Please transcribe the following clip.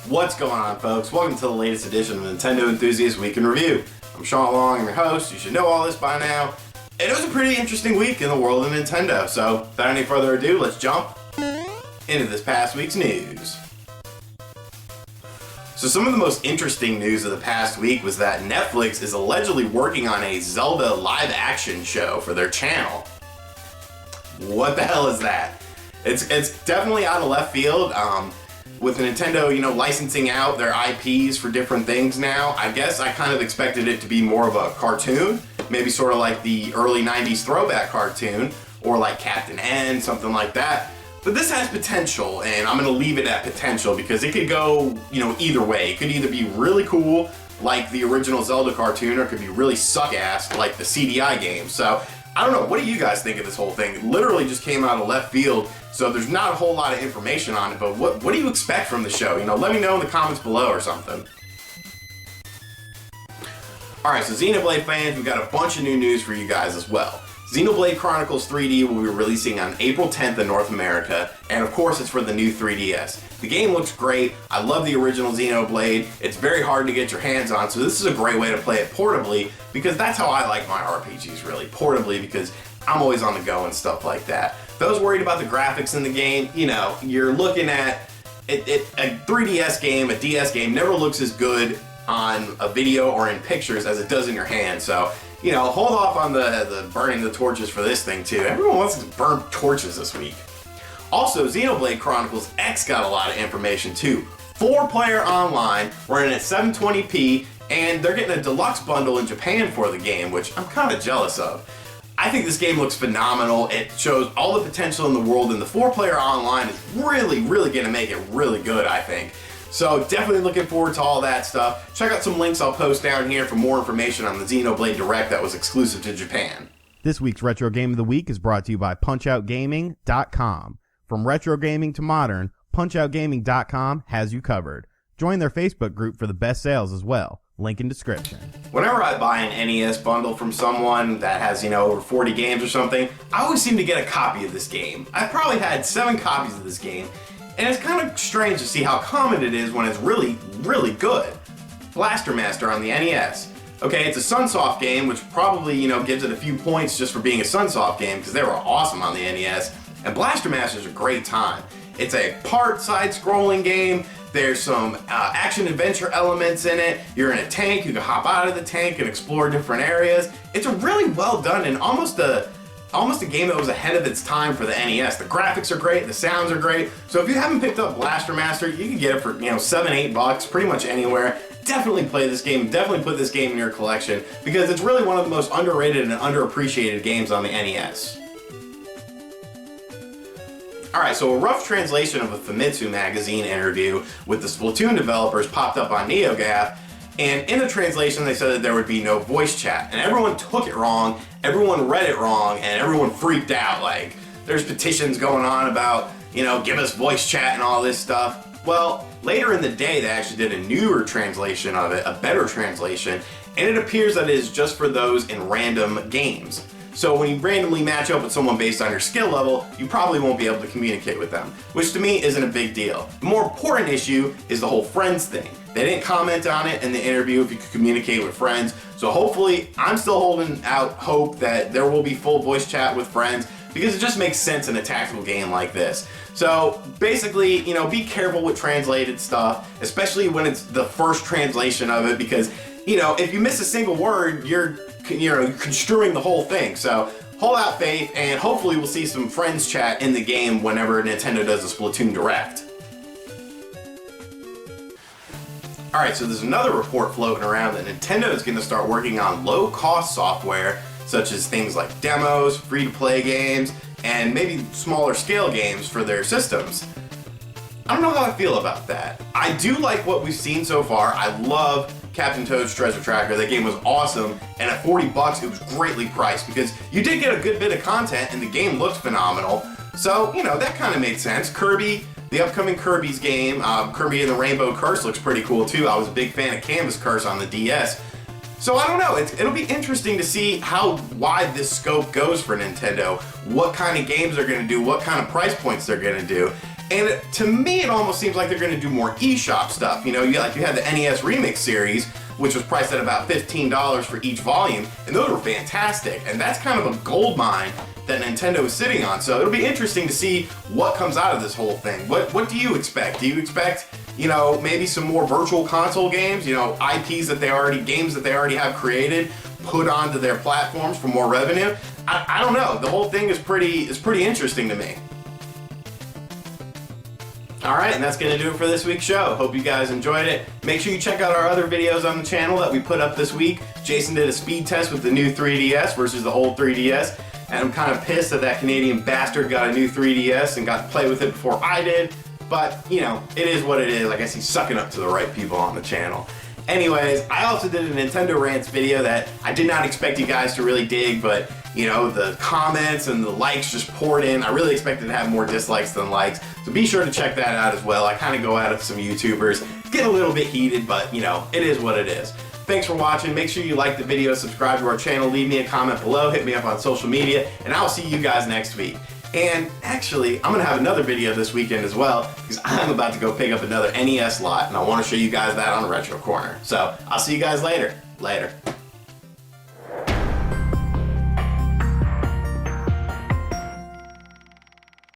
What's going on, folks? Welcome to the latest edition of Nintendo Enthusiast Week in Review. I'm Sean Long, I'm your host. You should know all this by now. And it was a pretty interesting week in the world of Nintendo, so without any further ado, let's jump into this past week's news. So some of the most interesting news of the past week was that Netflix is allegedly working on a Zelda live-action show for their channel. What the hell is that? It's definitely out of left field. With Nintendo, licensing out their IPs for different things now, I guess I kind of expected it to be more of a cartoon, maybe sort of like the early 90s throwback cartoon, or like Captain N, something like that. But this has potential, and I'm going to leave it at potential because it could go, either way. It could either be really cool, like the original Zelda cartoon, or it could be really suck-ass, like the CDI game. So, I don't know, what do you guys think of this whole thing? It literally just came out of left field, so there's not a whole lot of information on it, but what do you expect from the show? Let me know in the comments below or something. Alright, so Xenoblade fans, we've got a bunch of new news for you guys as well. Xenoblade Chronicles 3D will be releasing on April 10th in North America, and of course it's for the new 3DS. The game looks great, I love the original Xenoblade, it's very hard to get your hands on, so this is a great way to play it portably, because that's how I like my RPGs really, portably, because I'm always on the go and stuff like that. Those worried about the graphics in the game, you're looking at a 3DS game, a DS game never looks as good on a video or in pictures as it does in your hand, so hold off on the burning the torches for this thing too. Everyone wants to burn torches this week. Also, Xenoblade Chronicles X got a lot of information too. 4-player online, running at 720p, and they're getting a deluxe bundle in Japan for the game, which I'm kind of jealous of. I think this game looks phenomenal. It shows all the potential in the world, and the 4-player online is really going to make it really good, I think. So definitely looking forward to all that stuff. Check out some links I'll post down here for more information on the Xenoblade Direct that was exclusive to Japan. This week's Retro Game of the Week is brought to you by PunchOutGaming.com. From retro gaming to modern, PunchOutGaming.com has you covered. Join their Facebook group for the best sales as well. Link in description. Whenever I buy an NES bundle from someone that has, over 40 games or something, I always seem to get a copy of this game. I've probably had 7 copies of this game. And it's kind of strange to see how common it is when it's really good. Blaster Master on the NES. Okay, it's a Sunsoft game, which probably, gives it a few points just for being a Sunsoft game, because they were awesome on the NES. And Blaster Master's a great time. It's a part side-scrolling game. There's some action-adventure elements in it. You're in a tank, you can hop out of the tank and explore different areas. It's a really well done and almost a game that was ahead of its time for the NES. The graphics are great, the sounds are great. So if you haven't picked up Blaster Master, you can get it for, $7, $8, pretty much anywhere. Definitely play this game, definitely put this game in your collection, because it's really one of the most underrated and underappreciated games on the NES. Alright, so a rough translation of a Famitsu magazine interview with the Splatoon developers popped up on NeoGAF, and in the translation they said that there would be no voice chat, and everyone took it wrong, everyone read it wrong, and everyone freaked out. Like, there's petitions going on about, give us voice chat and all this stuff. Well, later in the day they actually did a newer translation of it, a better translation, and it appears that it is just for those in random games. So when you randomly match up with someone based on your skill level, you probably won't be able to communicate with them, which to me isn't a big deal. The more important issue is the whole friends thing. They didn't comment on it in the interview if you could communicate with friends, so hopefully, I'm still holding out hope that there will be full voice chat with friends, because it just makes sense in a tactical game like this. So basically, be careful with translated stuff, especially when it's the first translation of it, because, if you miss a single word, you're construing the whole thing. So hold out faith, and hopefully we'll see some friends chat in the game whenever Nintendo does a Splatoon Direct. Alright, so there's another report floating around that Nintendo is going to start working on low-cost software, such as things like demos, free-to-play games, and maybe smaller scale games for their systems. I don't know how I feel about that. I do like what we've seen so far. I love Captain Toad's Treasure Tracker. That game was awesome, and at $40 it was greatly priced, because you did get a good bit of content and the game looked phenomenal. So, that kind of made sense. Kirby, the upcoming Kirby's game, Kirby and the Rainbow Curse looks pretty cool too. I was a big fan of Canvas Curse on the DS. So I don't know, it'll be interesting to see how wide this scope goes for Nintendo, what kind of games they're going to do, what kind of price points they're going to do. And to me, it almost seems like they're going to do more eShop stuff. You know, you had the NES Remix series, which was priced at about $15 for each volume, and those were fantastic. And that's kind of a gold mine that Nintendo is sitting on. So it'll be interesting to see what comes out of this whole thing. What do you expect? Do you expect, you know, maybe some more virtual console games, you know, games that they already have created, put onto their platforms for more revenue? I don't know. The whole thing is pretty interesting to me. Alright, and that's going to do it for this week's show. Hope you guys enjoyed it. Make sure you check out our other videos on the channel that we put up this week. Jason did a speed test with the new 3DS versus the old 3DS, and I'm kind of pissed that Canadian bastard got a new 3DS and got to play with it before I did, but, you know, it is what it is. I guess he's sucking up to the right people on the channel. Anyways, I also did a Nintendo Rants video that I did not expect you guys to really dig, but, you know, the comments and the likes just poured in. I really expected to have more dislikes than likes, so be sure to check that out as well. I kind of go at it with some YouTubers, get a little bit heated, but, you know, it is what it is. Thanks for watching. Make sure you like the video, subscribe to our channel, leave me a comment below, hit me up on social media, and I'll see you guys next week. And actually, I'm going to have another video this weekend as well, because I'm about to go pick up another NES lot, and I want to show you guys that on Retro Corner. So, I'll see you guys later. Later.